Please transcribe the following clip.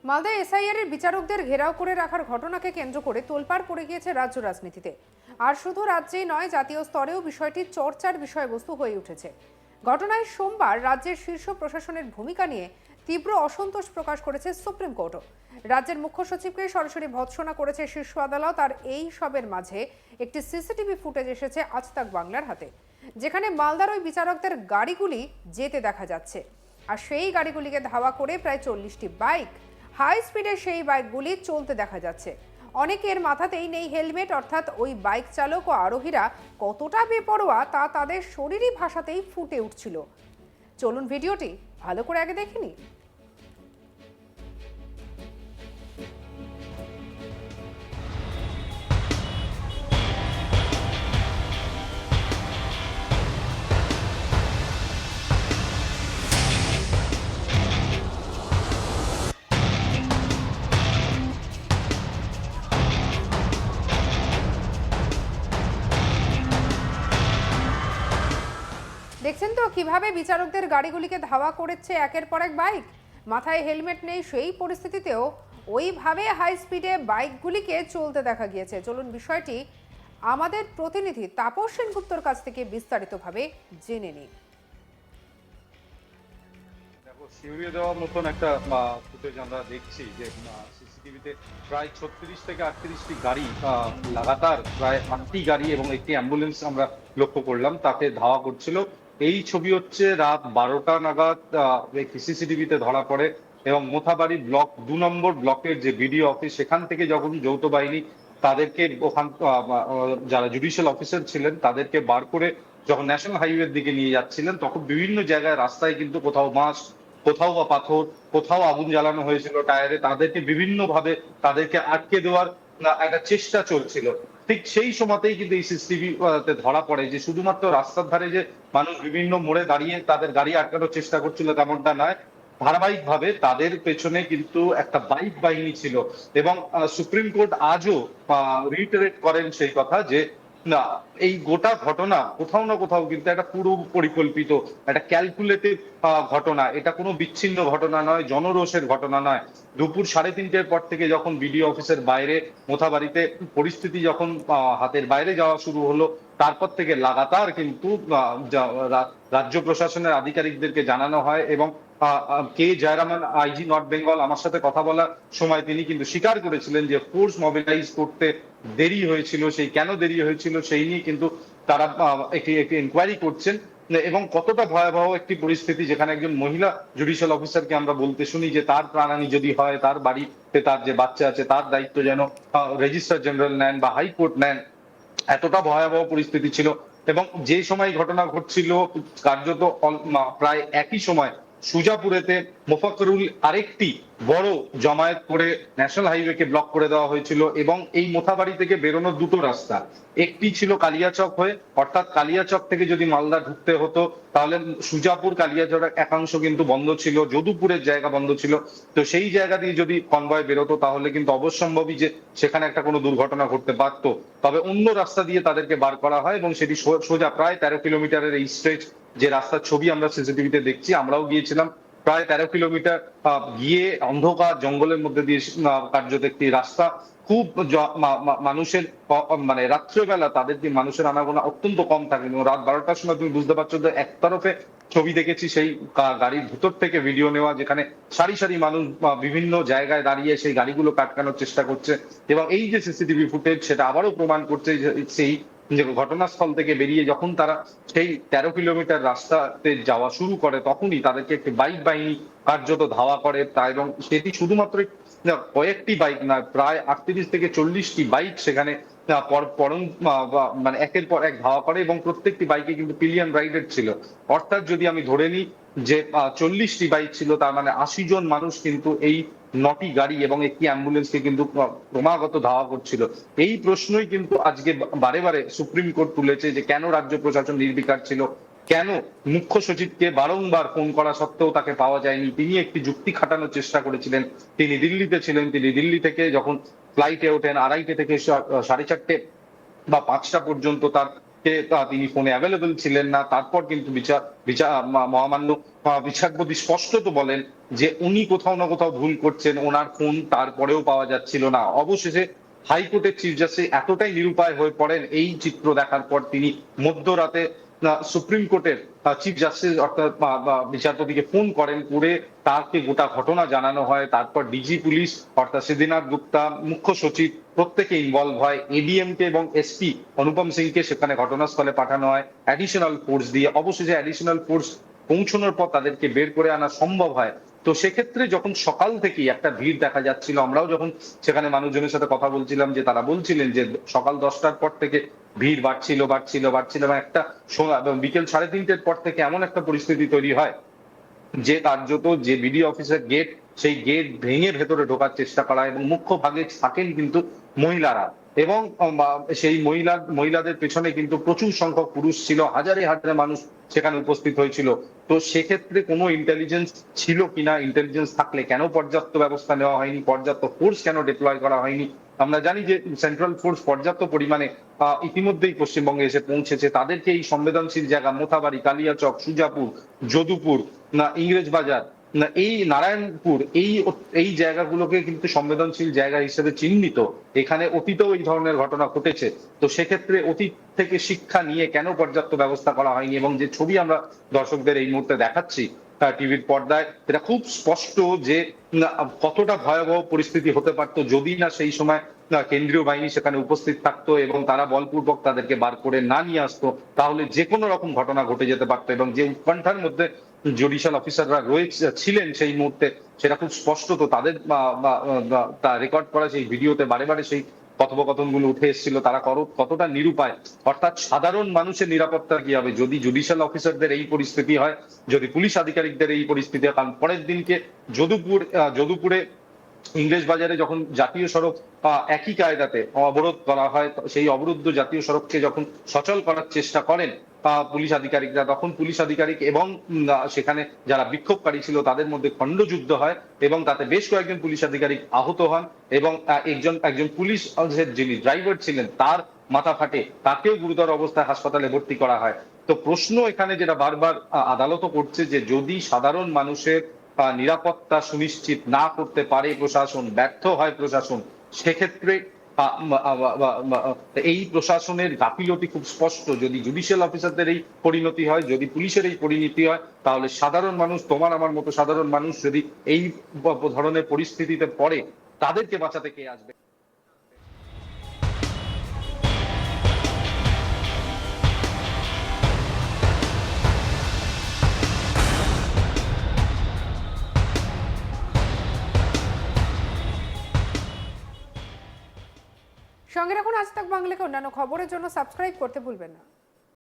মালদায় এসআইআর এর বিচারকদের ঘেরাও করে রাখার ঘটনাকে কেন্দ্র করে তোলপাড় পড়ে গিয়েছে রাজ্য রাজনীতিতে। আর শুধু রাজ্যেই নয়, জাতীয় স্তরেও বিষয়টি চর্চার বিষয়বস্তু হয়ে উঠেছে। ঘটনায় সোমবার রাজ্যের শীর্ষ প্রশাসনের ভূমিকা নিয়ে তীব্র অসন্তোষ প্রকাশ করেছে সুপ্রিম কোর্টও। রাজ্যের মুখ্য সচিবকে সরাসরি ভৎসনা করেছে শীর্ষ আদালত। আর এই সবের মাঝে একটি সিসিটিভি ফুটেজ এসেছে আজ তাক বাংলার হাতে, যেখানে মালদার ওই বিচারকদের গাড়িগুলি যেতে দেখা যাচ্ছে। আর সেই গাড়িগুলিকে ধাওয়া করে প্রায় 40টি বাইক, হাই স্পিডে সেই বাইকগুলি চলতে দেখা যাচ্ছে। অনেকের মাথাতেই নেই হেলমেট, অর্থাৎ ওই বাইক চালক ও আরোহীরা কতটা বেপরোয়া তা তাদের শরীরী ভাষাতেই ফুটে উঠছিল। চলুন ভিডিওটি ভালো করে আগে দেখে নিই। দেখছেন তো কিভাবে বিচারকদের গাড়িগুলিকে ধাওয়া করেছে একের পর এক বাইক। মাথায় হেলমেট নেই, সেই পরিস্থিতিতেও ওইভাবে হাই স্পিডে বাইকগুলিকে চলতে দেখা গিয়েছে। চলুন বিষয়টি আমাদের প্রতিনিধি তাপস সেনগুপ্তর কাছ থেকে বিস্তারিতভাবে জেনে নিই। শিউরিয়ে দেওয়ার মতন একটা ফুটেজ আমরা দেখছি যে সিসিটিভিতে প্রায় 36 থেকে 38টি গাড়ি, লাগাতার প্রায় 8টি গাড়ি এবং একটি অ্যাম্বুলেন্স আমরা লক্ষ্য করলাম, তাকে ধাওয়া করছিল। এই ছবি হচ্ছে রাত 12টা নাগাদ একটি সিসিটিভিতে ধরা পড়ে এবং মোথাবাড়ি ব্লক 2 নম্বর ব্লকের যে বিডিও অফিস, সেখান থেকে যখন যৌথ বাহিনী তাদেরকে ওখান যারা জুডিশিয়াল অফিসার ছিলেন তাদেরকে বার করে যখন ন্যাশনাল হাইওয়ের দিকে নিয়ে যাচ্ছিলেন, তখন বিভিন্ন জায়গায় রাস্তায় কিন্তু কোথাও বাঁশ, কোথাও বা পাথর, কোথাও আগুন জ্বালানো হয়েছিল টায়ারে, তাদেরকে বিভিন্ন ভাবে তাদেরকে আটকে দেওয়ার একটা চেষ্টা চলছিল। ঠিক সেই সময়তেই কিন্তু এই সিসিটিভি ধরা পড়ে যে শুধুমাত্র রাস্তার ধারে যে মানুষ বিভিন্ন মোড়ে দাঁড়িয়ে তাদের গাড়ি আটকানোর চেষ্টা করছিল তেমনটা নয়, ধারাবাহিক ভাবে তাদের পেছনে কিন্তু একটা বাইক বাহিনী ছিল। এবং সুপ্রিম কোর্ট আজও রিটারেট করেন সেই কথা যে না, এই গোটা ঘটনা কোথাও না কোথাও কিন্তু একটা পুরো পরিকল্পিত, একটা ক্যালকুলেটিভ ঘটনা। এটা কোনো বিচ্ছিন্ন ঘটনা নয়, জনরোষের ঘটনা নয়। দুপুর 3:30টার পর থেকে যখন বিডিও অফিসের বাইরে মোথাবাড়িতে পরিস্থিতি যখন হাতের বাইরে যাওয়া শুরু হলো, তারপর থেকে লাগাতার কিন্তু রাজ্য প্রশাসনের আধিকারিকদেরকে জানানো হয় এবং কে জয়রামান, আইজি নর্থ বেঙ্গল, আমার সাথে কথা বলার সময় তিনি কিন্তু স্বীকার করেছিলেন যে ফোর্স মোবিলাইজ করতে দেরি হয়েছিল। সেই কেন দেরি হয়েছিল সেই নিয়ে কিন্তু তারা একটি ইনকোয়ারি করছেন। এবং কতটা ভয়াবহ একটি পরিস্থিতি, যেখানে একজন মহিলা জুডিশিয়াল অফিসারকে আমরা বলতে শুনি যে তার প্রাণহানি যদি হয়, তার বাড়িতে তার যে বাচ্চা আছে তার দায়িত্ব যেন রেজিস্ট্রার জেনারেল নেন বা হাইকোর্ট নেন। এতটা ভয়াবহ পরিস্থিতি ছিল। এবং যে সময় ঘটনা ঘটছিল কার্যত প্রায় একই সময় সুজাপুরেতে মোফাক্করুল আরেকটি বড় জমায়েত করে ন্যাশনাল হাইওয়েকে ব্লক করে দেওয়া হয়েছিল। এবং এই মোথাবাড়ি থেকে বেরোনোর দুটো রাস্তা, একটি ছিল কালিয়াচক হয়ে, অর্থাৎ কালিয়াচক থেকে যদি মালদা ঢুকতে হতো তাহলে সুজাপুর কালিয়াচক একাংশ কিন্তু বন্ধ ছিল, যদুপুরের জায়গা বন্ধ ছিল। তো সেই জায়গা দিয়ে যদি কনভয় বেরোতো তাহলে কিন্তু অবশ্যম্ভাবী যে সেখানে একটা কোনো দুর্ঘটনা ঘটতে পারতো। তবে অন্য রাস্তা দিয়ে তাদেরকে বার করা হয় এবং সেটি সোজা প্রায় 13 কিলোমিটারের এই স্ট্রেচ যে রাস্তার ছবি আমরা সিসিটিভিতে দেখছি, আমরাও গিয়েছিলাম, প্রায় 13 কিলোমিটার গিয়ে অন্ধকার জঙ্গলের মধ্যে দিয়ে কার্যত একটি রাস্তা। খুব মানুষের মানে রাত্রেবেলা তাদের দিয়ে মানুষের আনাগোনা অত্যন্ত কম থাকে। রাত 12টার সময় তুমি বুঝতে পারছো যে একতরফে ছবি দেখেছি সেই গাড়ির ভিতর থেকে ভিডিও নেওয়া, যেখানে সারি সারি মানুষ বিভিন্ন জায়গায় দাঁড়িয়ে সেই গাড়িগুলো আটকানোর চেষ্টা করছে। এবং এই যে সিসিটিভি ফুটেজ সেটা আবারও প্রমাণ করছে সেই যে ঘটনাস্থল থেকে বেরিয়ে যখন তারা সেই 13 কিলোমিটার রাস্তাতে যাওয়া শুরু করে, তখনই তাদেরকে একটি বাইক বাহিনী কার্যত ধাওয়া করে। তাই এবং সেটি শুধুমাত্র কয়েকটি বাইক নয়, প্রায় 38 থেকে 40টি বাইক সেখানে মানে একের পর এক ধাওয়া করে এবং প্রত্যেকটি বাইকে কিন্তু পিলিয়ন রাইডেড ছিল। অর্থাৎ যদি আমি ধরে নিই যে 40টি বাইক ছিল, তার মানে 80 জন মানুষ কিন্তু এই 9টি গাড়ি এবং একটি অ্যাম্বুলেন্সকে কিন্তু ক্রমাগত ধাওয়া করছিল। এই প্রশ্নই কিন্তু আজকে বারে বারে সুপ্রিম কোর্ট তুলেছে যে কেন রাজ্য প্রশাসন নির্বিকার ছিল, কেন মুখ্য সচিবকে বারংবার ফোন করা সত্ত্বেও তাকে পাওয়া যায়নি। তিনি একটি যুক্তি খাটানোর চেষ্টা করেছিলেন। তিনি দিল্লিতে ছিলেন, তিনি দিল্লি থেকে যখন ফ্লাইটে ওঠেন 2:30 থেকে 4:30 বা 5টা পর্যন্ত তার কে তিনি ফোনে অ্যাভেলেবল ছিলেন না। তারপর কিন্তু মহামান্য বিচারপতি স্পষ্টত বলেন যে উনি কোথাও না কোথাও ভুল করছেন, ওনার ফোন তারপরেও পাওয়া যাচ্ছিল না। অবশেষে হাইকোর্টের চিফ জাস্টিস এতটাই নিরুপায় হয়ে পড়েন এই চিত্র দেখার পর, তিনি মধ্যরাতে সুপ্রিম কোর্টের চিফ জাস্টিস অর্থাৎ বিচারপতিকে ফোন করেন, করে তাকে গোটা ঘটনা জানানো হয়। তারপর ডিজি পুলিশ অর্থাৎ সিদ্ধিনাথ গুপ্তা, মুখ্য সচিব প্রত্যেকে ইনভলভ হয়। এডিএম কে এবং এসপি অনুপম সিংকে সেখানে ঘটনাস্থলে পাঠানো হয় অ্যাডিশনাল ফোর্স দিয়ে। অবশেষে অ্যাডিশনাল ফোর্স পৌঁছানোর পর তাদেরকে বের করে আনা সম্ভব হয়। তো সেক্ষেত্রে যখন সকাল থেকেই একটা ভিড় দেখা যাচ্ছিল, আমরাও যখন সেখানে মানুষজনের সাথে কথা বলছিলাম, যে তারা বলছিলেন যে সকাল 10টার পর থেকে ভিড় বাড়ছিল এবং একটা বিকেল 3:30-র পর থেকে এমন একটা পরিস্থিতি তৈরি হয় যে কার্যত যে বিডি অফিসের গেট, সেই গেট ভেঙে ভেতরে ঢোকার চেষ্টা করা, এবং মুখ্য ভাগে থাকেন কিন্তু মহিলারা, এবং সেই মহিলাদের পেছনে কিন্তু প্রচুর সংখ্যক পুরুষ ছিল, হাজারে হাজারে মানুষ সেখানে উপস্থিত হয়েছিল। তো সেক্ষেত্রে কোনো ইন্টেলিজেন্স ছিল কিনা, ইন্টেলিজেন্স থাকলে কেন পর্যাপ্ত ব্যবস্থা নেওয়া হয়নি, পর্যাপ্ত ফোর্স কেন ডিপ্লয় করা হয়নি। আমরা জানি যে সেন্ট্রাল ফোর্স পর্যাপ্ত পরিমাণে ইতিমধ্যেই পশ্চিমবঙ্গে এসে পৌঁছেছে। তাদেরকে এই সংবেদনশীল জায়গা মোথাবাড়ি, কালিয়াচক, সুজাপুর, যদুপুর, না ইংরেজ বাজার, না এই নারায়ণপুর, এই জায়গাগুলোকে কিন্তু সংবেদনশীল জায়গা হিসেবে চিহ্নিত। এখানে অতীতেও এই ধরনের ঘটনা ঘটেছে। তো সেক্ষেত্রে অতীত থেকে শিক্ষা নিয়ে কেন পর্যাপ্ত ব্যবস্থা করা হয়নি, এবং যে ছবি আমরা দর্শকদের এই মুহূর্তে দেখাচ্ছি টিভির পর্দায়, এটা খুব স্পষ্ট যে কতটা ভয়াবহ পরিস্থিতি হতে পারতো যদি না সেই সময় কেন্দ্রীয় বাহিনী সেখানে উপস্থিত থাকতো এবং তারা বলপূর্বক তাদেরকে বার করে না নিয়ে আসতো। তাহলে যে কোনো রকম ঘটনা ঘটে যেতে পারতো, এবং যে উৎকণ্ঠার মধ্যে জুডিশিয়াল অফিসাররা ছিলেন সেই মুহূর্তে, সেটা খুব স্পষ্ট। তো তাদের রেকর্ড করা সেই ভিডিওতে বারে বারে সেই কথোপকথনগুলো উঠে এসেছিল, তারা কতটা নিরুপায়। অর্থাৎ সাধারণ মানুষের নিরাপত্তা কি হবে যদি জুডিশিয়াল অফিসারদের এই পরিস্থিতি হয়, যদি পুলিশ আধিকারিকদের এই পরিস্থিতি হয়। কারণ পরের দিনকে যদুপুরে ইংরেজ বাজারে যখন জাতীয় সড়ক একই কায়দাতে অবরোধ করা হয়, সেই অবরুদ্ধ জাতীয় সড়ককে যখন সচল করার চেষ্টা করেন পুলিশ আধিকারিকরা, তখন পুলিশ আধিকারিক এবং সেখানে যারা বিক্ষোভকারী ছিল তাদের মধ্যে খণ্ডযুদ্ধ হয়, এবং তাতে বেশ কয়েকজন পুলিশ আধিকারিক আহত হন, এবং একজন পুলিশ যিনি ড্রাইভার ছিলেন তার মাথা ফাটে, তাকেও গুরুতর অবস্থায় হাসপাতালে ভর্তি করা হয়। তো প্রশ্ন এখানে যেটা বারবার আদালতও করছে, যে যদি সাধারণ মানুষের নিরাপত্তা সুনিশ্চিত না করতে পারে প্রশাসন, ব্যর্থ হয় প্রশাসন, সেক্ষেত্রে এই প্রশাসনের গাফিলতি খুব স্পষ্ট। যদি জুডিশিয়াল অফিসারদের এই পরিণতি হয়, যদি পুলিশের এই পরিণতি হয়, তাহলে সাধারণ মানুষ, তোমার আমার মতো সাধারণ মানুষ যদি এই ধরনের পরিস্থিতিতে পড়ে, তাদেরকে বাঁচাতে কে আসবে? সঙ্গে রাখুন আজ তাক বাংলাকে অন্যান্য খবরের জন্য সাবস্ক্রাইব করতে ভুলবেন না।